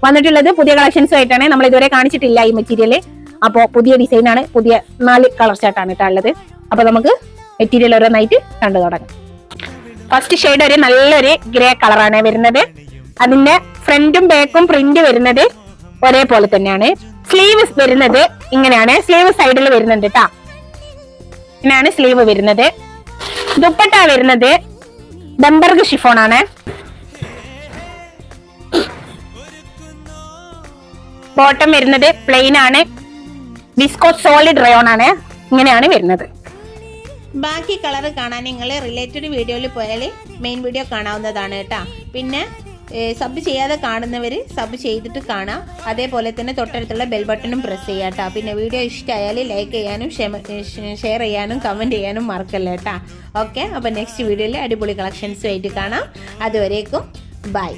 വന്നിട്ടുള്ളത് പുതിയ കളക്ഷൻസും ആയിട്ടാണ്. നമ്മൾ ഇതുവരെ കാണിച്ചിട്ടില്ല ഈ മെറ്റീരിയൽ. അപ്പൊ പുതിയ ഡിസൈൻ ആണ്, പുതിയ 4 കളർ ചാർട്ടാണ് കേട്ടോ ഉള്ളത്. അപ്പൊ നമുക്ക് മെറ്റീരിയൽ ഓരോന്നായിട്ട് കണ്ടു തുടങ്ങാം. ഫസ്റ്റ് ഷെയ്ഡ് ഒരു നല്ലൊരു ഗ്രേ കളറാണ് വരുന്നത്. അതിന്റെ ഫ്രണ്ടും ബാക്കും പ്രിന്റ് വരുന്നത് ഒരേപോലെ തന്നെയാണ്. സ്ലീവ് വരുന്നത് ഇങ്ങനെയാണ്. സ്ലീവ് സൈഡിൽ വരുന്നുണ്ട് കേട്ടാ. ഇങ്ങനെയാണ് സ്ലീവ് വരുന്നത്. ദുപ്പട്ട വരുന്നത് ബംബർഗ് ഷിഫോൺ ആണ്. ബോട്ടം വരുന്നത് പ്ലെയിൻ ആണ്. വിസ്കോ സോളിഡ് റയോൺ ആണ്. ഇങ്ങനെയാണ് വരുന്നത്. ബാക്കി കളർ കാണാൻ നിങ്ങൾ റിലേറ്റഡ് വീഡിയോയിൽ പോയാൽ മെയിൻ വീഡിയോ കാണാവുന്നതാണ് കേട്ടോ. പിന്നെ സബ് ചെയ്യാതെ കാണുന്നവർ സബ് ചെയ്തിട്ട് കാണാം. അതേപോലെ തന്നെ തൊട്ടടുത്തുള്ള ബെൽ ബട്ടണും പ്രസ് ചെയ്യാം കേട്ടോ. പിന്നെ വീഡിയോ ഇഷ്ടമായാൽ ലൈക്ക് ചെയ്യാനും ഷെയർ ചെയ്യാനും കമൻറ്റ് ചെയ്യാനും മറക്കല്ല കേട്ടോ. ഓക്കെ, അപ്പോൾ നെക്സ്റ്റ് വീഡിയോയിൽ അടിപൊളി കളക്ഷൻസുമായിട്ട് കാണാം. അതുവരേക്കും ബൈ.